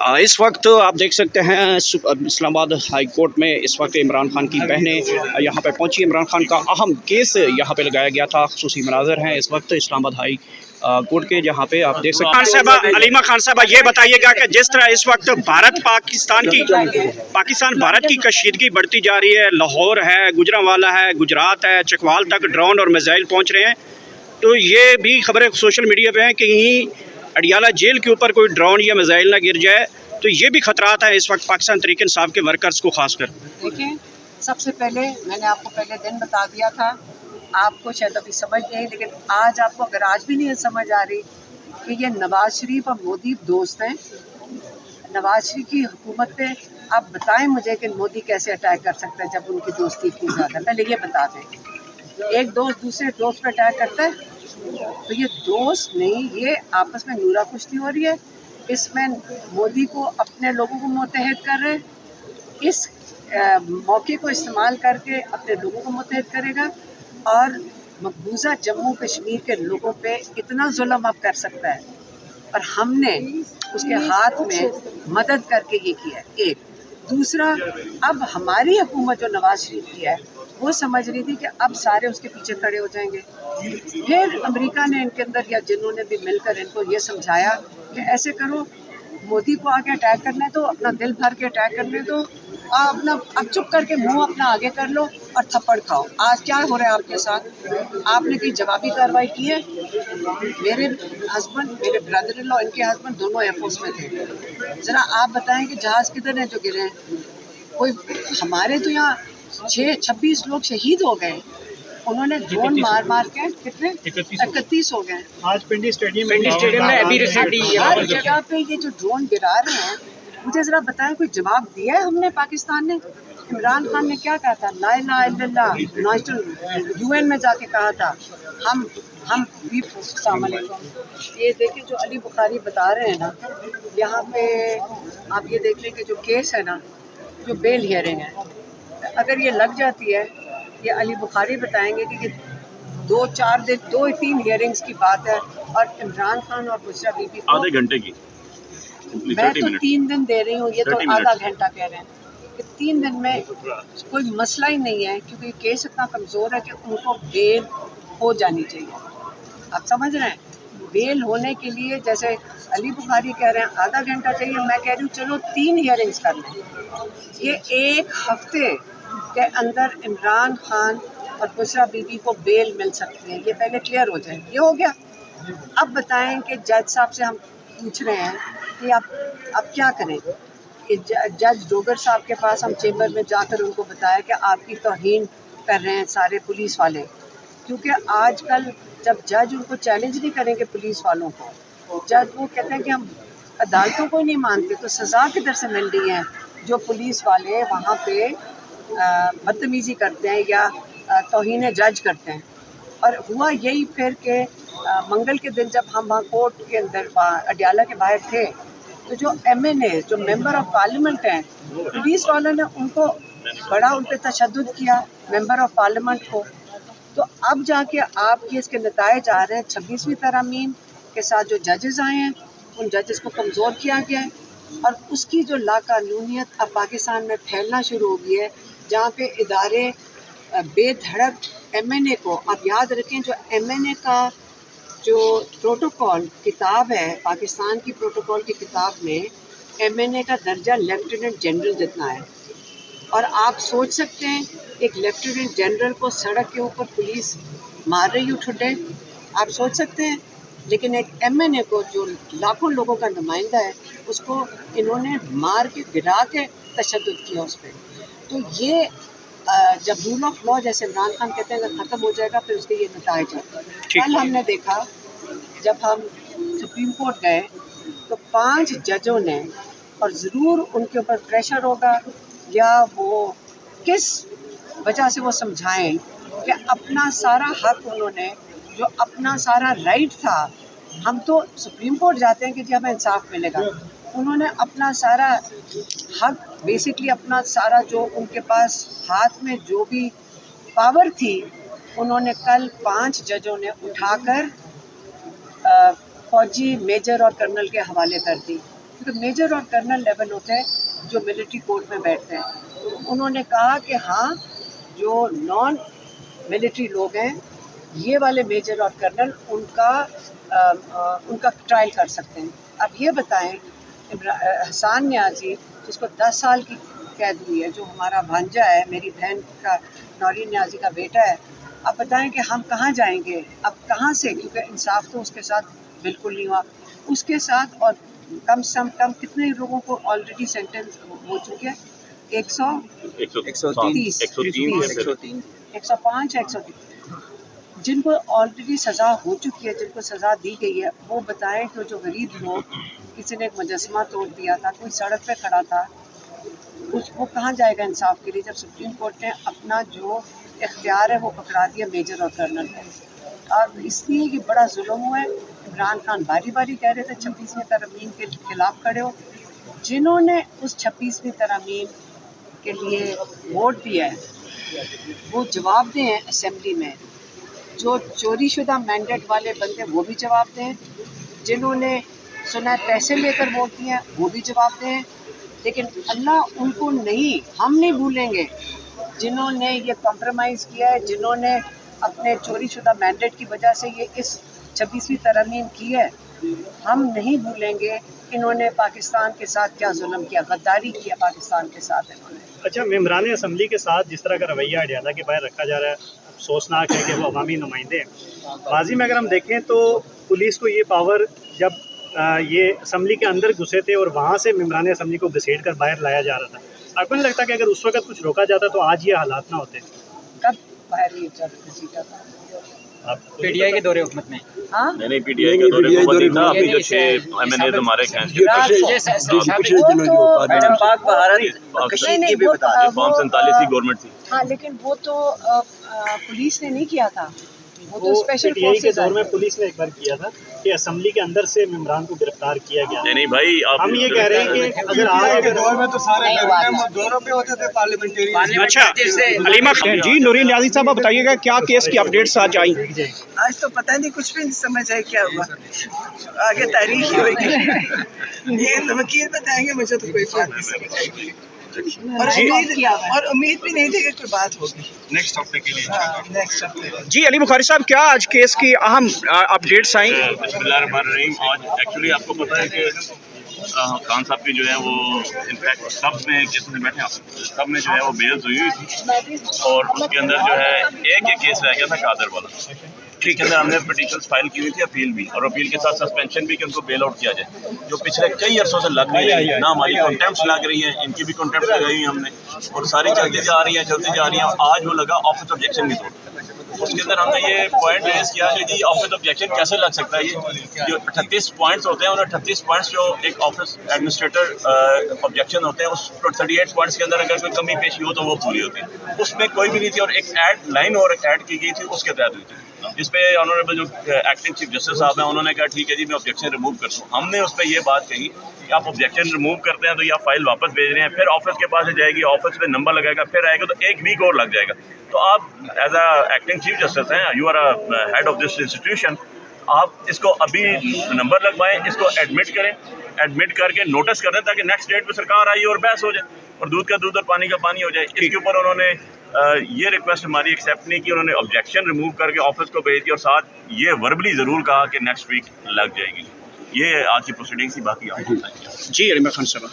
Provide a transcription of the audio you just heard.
इस वक्त आप देख सकते हैं इस्लामाबाद हाई कोर्ट में इस वक्त इमरान खान की बहनें यहाँ पे पहुँची। इमरान खान का अहम केस यहाँ पे लगाया गया था। खुसूसी मनाज़र हैं इस वक्त इस्लामाबाद हाई कोर्ट के, जहाँ पे आप देख सकते हैं। खान साहबा, अलीमा खान साहबा, ये बताइएगा कि जिस तरह इस वक्त पाकिस्तान भारत की कशीदगी बढ़ती जा रही है, लाहौर है, गुजरांवाला है, गुजरात है, चकवाल तक ड्रोन और मिसाइल पहुँच रहे हैं, तो ये भी खबरें सोशल मीडिया पे हैं कि कहीं अडियाला जेल के ऊपर कोई ड्रोन या मिसाइल ना गिर जाए, तो ये भी खतरात है इस वक्त पाकिस्तान तहरीक इंसाफ के वर्कर्स को खासकर। देखिए, सबसे पहले मैंने आपको पहले दिन बता दिया था, आपको शायद अभी समझ नहीं, लेकिन आज आपको अगर आज भी नहीं समझ आ रही कि ये नवाज शरीफ और मोदी दोस्त हैं। नवाज शरीफ की हुकूमत पे आप बताएं मुझे कि मोदी कैसे अटैक कर सकता है जब उनकी दोस्ती इतनी ज़्यादा। पहले ये बता दें, एक दोस्त दूसरे दोस्त पर अटैक करता है तो ये दोस्त नहीं, ये आपस में नूरा कुश्ती हो रही है। इसमें मोदी को अपने लोगों को मुत्तहद कर रहे हैं, इस मौके को इस्तेमाल करके अपने लोगों को मुत्तहद करेगा और मकबूजा जम्मू कश्मीर के लोगों पे इतना जुल्म अब कर सकता है, और हमने उसके हाथ में मदद करके ये किया। एक दूसरा, अब हमारी हुकूमत जो नवाज शरीफ की है वो समझ रही थी कि अब सारे उसके पीछे खड़े हो जाएंगे। फिर अमेरिका ने इनके अंदर या जिन्होंने भी मिलकर इनको ये समझाया कि ऐसे करो, मोदी को आके अटैक करने दो, अपना दिल भर के अटैक करने दो, अपना अब चुप करके मुंह अपना आगे कर लो और थप्पड़ खाओ। आज क्या हो रहा है आपके साथ? आपने कोई जवाबी कार्रवाई की है? मेरे हस्बैंड, मेरे ब्रदर इन लॉ, इनके हस्बैंड दोनों एयरफोर्स में थे। ज़रा आप बताएं कि जहाज़ किधर हैं जो गिरे हैं? कोई हमारे तो यहाँ 26 लोग शहीद हो गए, उन्होंने ड्रोन मार मार के कितने 31 हो गए। आज पिंडी स्टेडियम में अभी हर जगह पे ये जो ड्रोन गिरा रहे हैं, मुझे ज़रा बताएं कोई जवाब दिया है हमने? पाकिस्तान ने, इमरान खान ने क्या कहा था? ला इलाहा इल्लल्लाह, नेशनल UN में जाके कहा था हम भी। अस्सलाम वालेकुम। ये देखिए जो अली बुखारी बता रहे हैं ना, यहाँ पे आप ये देख लें कि जो केस है ना, जो बेल हियरिंग है, अगर ये लग जाती है, ये अली बुखारी बताएंगे कि 2-3 हियरिंग्स की बात है, और इमरान खान और बुशरा बीबी को आधे घंटे की, मैं तो 3 दिन दे रही हूँ, ये तो आधा घंटा कह रहे हैं कि 3 दिन में कोई मसला ही नहीं है, क्योंकि केस इतना कमज़ोर है कि उनको बेल हो जानी चाहिए। आप समझ रहे हैं? बेल होने के लिए जैसे अली बुखारी कह रहे हैं आधा घंटा चाहिए, मैं कह रही हूँ चलो 3 हियरिंग्स कर लें। ये 1 हफ्ते के अंदर इमरान खान और बुशरा बीबी को बेल मिल सकती है, ये पहले क्लियर हो जाए। ये हो गया। अब बताएं कि जज साहब से हम पूछ रहे हैं कि आप क्या करें। कि जज डोगर साहब के पास हम चेंबर में जाकर उनको बताया कि आपकी तौहीन कर रहे हैं सारे पुलिस वाले, क्योंकि आजकल जब जज उनको चैलेंज नहीं करेंगे पुलिस वालों को, जज वो कहते हैं कि हम अदालतों को नहीं मानते, तो सज़ा किधर से मिल रही है जो पुलिस वाले वहाँ पे बदतमीज़ी करते हैं या तौहीन जज करते हैं। और हुआ यही फिर के मंगल के दिन जब हम वहाँ कोर्ट के अंदर अडियाला के बाहर थे, तो जो MNA जो मेंबर ऑफ पार्लियामेंट हैं, पुलिस वालों ने उनको बड़ा उन पर तशद्दुद किया, मेंबर ऑफ पार्लियामेंट को। तो अब जाके आपके इसके नतायज आ रहे हैं। 26वीं तरमीम के साथ जो जजेस आए हैं, उन जजेस को कमज़ोर किया गया है, और उसकी जो लाकानूनियत अब पाकिस्तान में फैलना शुरू हो गई है, जहाँ पे इदारे बेधड़क MNA को, आप याद रखें जो MNA का जो प्रोटोकॉल किताब है, पाकिस्तान की प्रोटोकॉल की किताब में MNA का दर्जा लेफ्टिनेंट जनरल जितना है। और आप सोच सकते हैं एक लेफ्टिनेंट जनरल को सड़क के ऊपर पुलिस मार रही उठे, आप सोच सकते हैं। लेकिन एक MNA को जो लाखों लोगों का नुमाइंदा है, उसको इन्होंने मार के गिरा के तशद्दुद किया उस पर। तो ये जब रूल ऑफ लॉ, जैसे इमरान खान कहते हैं, अगर ख़त्म हो जाएगा फिर उसके ये नताइज हैं। कल हमने देखा जब हम सुप्रीम कोर्ट गए तो 5 जजों ने, और ज़रूर उनके ऊपर प्रेशर होगा या वो किस वजह से वो समझाएं कि अपना सारा हक उन्होंने, जो अपना सारा राइट था, हम तो सुप्रीम कोर्ट जाते हैं कि जी हमें इंसाफ मिलेगा, उन्होंने अपना सारा हक, बेसिकली अपना सारा जो उनके पास हाथ में जो भी पावर थी, उन्होंने कल 5 जजों ने उठाकर फौजी मेजर और कर्नल के हवाले कर दी। क्योंकि मेजर और कर्नल लेवल होते हैं जो मिलिट्री कोर्ट में बैठते हैं। उन्होंने कहा कि हाँ, जो नॉन मिलिट्री लोग हैं, ये वाले मेजर और कर्नल उनका ट्रायल कर सकते हैं। अब ये बताएं, हसान न्याजी जिसको 10 साल की कैद हुई है, जो हमारा भांजा है, मेरी बहन का नौरीन न्याजी का बेटा है, अब बताएं कि हम कहाँ जाएंगे, अब कहाँ से, क्योंकि इंसाफ तो उसके साथ बिल्कुल नहीं हुआ। उसके साथ और कम से कम कितने लोगों को ऑलरेडी सेंटेंस हो चुके हैं? 130, 105, 130 जिनको ऑलरेडी सज़ा हो चुकी है, जिनको सज़ा दी गई है, वो बताएं कि जो गरीब लोग, किसी ने एक मुजस्समा तोड़ दिया था, कोई सड़क पे खड़ा था, वो कहाँ जाएगा इंसाफ के लिए, जब सुप्रीम कोर्ट ने अपना जो इख्तियार है वो पकड़ा दिया मेजर और कर्नल को। और इसलिए कि बड़ा जुल्म हुआ है। इमरान खान बारी बारी कह रहे थे 26वीं तरमीम के खिलाफ खड़े हो, जिन्होंने उस 26वीं तरमीम के लिए वोट दिया है वो जवाब दें असेंबली में, जो चोरी शुदा मैंडेट वाले बंदे वो भी जवाब दें, जिन्होंने सुना पैसे लेकर वोट दिए हैं वो भी जवाब दें। लेकिन अल्लाह उनको नहीं, हम नहीं भूलेंगे जिन्होंने ये कॉम्प्रोमाइज़ किया है, जिन्होंने अपने चोरी शुदा मैंडेट की वजह से ये इस 26वीं तरमीम की है। हम नहीं भूलेंगे इन्होंने पाकिस्तान के साथ क्या जुल्म किया, गद्दारी किया पाकिस्तान के साथ इन्होंने। अच्छा, मेम्बरान असम्बली के साथ जिस तरह का रवैया अडियाला के बाहर रखा जा रहा है, अफसोसनाक है कि वो अवामी नुमाइंदे हैं। माजी में अगर हम देखें तो पुलिस को ये पावर, जब ये असम्बली के अंदर घुसे थे और वहाँ से मेम्बरान असम्बली को घसीट कर बाहर लाया जा रहा था, आपको नहीं लगता कि अगर उस वक्त कुछ रोका जाता तो आज ये हालात ना होते? कब बाहर ये घसीटा था? पीटीआई के दौरे हुकूमत में? हाँ, नहीं, पीटीआई के दौरे हुकूमत नहीं था। अभी जो 6 एमएनए हमारे मैडम पाक बहारत नहीं, भी बता दें। फॉर्म 47 की गवर्नमेंट थी। हाँ, लेकिन वो तो पुलिस ने नहीं किया था, वो तो स्पेशल पीटीआई के फोर्सेस दौर में पुलिस ने एक बार किया था कि असम्बली के अंदर से मेम्बरान को गिरफ्तार किया गया। नहीं भाई, हम ये कह रहे हैं कि अगर आज के दौर में तो सारे दौरों पे होते थे पार्लियामेंटेरियन। अच्छा, हलीमा खान जी, नूरीन न्याजी साहब, आप बताइएगा क्या केस की अपडेट्स आज आई? आज तो पता नहीं, कुछ भी नहीं समझ आए क्या हुआ, आगे तारीख ही होगी। ये वकील बताएंगे, मुझे तो कोई बात नहीं समझ आएगी और उम्मीद भी नहीं थी कि कोई बात होगी नेक्स्ट हफ्ते के लिए। नेक्स्ट हफ्ते। जी अली बुखारी साहब, क्या आज केस की अहम अपडेट्स आई? बिस्मिल्लाहिर्रहमानिर्रहीम। आज एक्चुअली आपको पता है कि खान साहब की जो है वो इनफैक्ट सब में केस में बैठे, सब में जो है वो बेल हुई हुई थी और उसके अंदर जो है एक केस रह गया था कादर वाला। ठीक है, अंदर हमने पिटीशन फाइल की हुई थी, अपील भी, और अपील के साथ सस्पेंशन भी कि उनको बेल आउट किया जाए, जो पिछले कई अरसों से लग रही है ना। हमारी कॉन्टेम्प्ट लग रही है, इनकी भी कॉन्टेम्प्ट लगाई हुई हमने, और सारी चलती जा रही है। आज वो लगा ऑफिस ऑब्जेक्शन की तौर। उसके अंदर हमने ये पॉइंट रेज किया कि जी ऑफिस ऑब्जेक्शन कैसे लग सकता है। ये जो 38 पॉइंट्स होते हैं, उन 38 पॉइंट्स जो एक ऑफिस एडमिनिस्ट्रेटर ऑब्जेक्शन होते हैं, उस 38 पॉइंट्स के अंदर अगर कोई कमी पेशी हो तो वो पूरी होती है। उसमें कोई भी नहीं थी और एक ऐड लाइन और ऐड की गई थी, उसके तहत हुई थी, जिस पे ऑनरेबल जो एक्टिंग चीफ जस्टिस साहब हैं उन्होंने कहा ठीक है जी मैं ऑब्जेक्शन रिमूव कर दूँ। हमने उस पर ये बात कही कि आप ऑब्जेक्शन रिमूव करते हैं तो या फाइल वापस भेज रहे हैं, फिर ऑफिस के पास जाएगी, ऑफिस पे नंबर लगाएगा, फिर आएगा, तो एक वीक और लग जाएगा। तो आप as a acting chief justice हैं, you are a head of this institution, आप इसको अभी नंबर लगवाएं, इसको एडमिट करें, एडमिट करके नोटिस कर दें ताकि नेक्स्ट डेट पे सरकार आई और बहस हो जाए और दूध का दूध और पानी का पानी हो जाए। इसके ऊपर उन्होंने ये रिक्वेस्ट हमारी एक्सेप्ट नहीं की, उन्होंने ऑब्जेक्शन रिमूव करके ऑफिस को भेज दिया और साथ ये वर्बली ज़रूर कहा कि नेक्स्ट वीक लग जाएगी। ये आज की प्रोसीडिंग्स ही, बाकी आपको जी अलीमा खान साहब।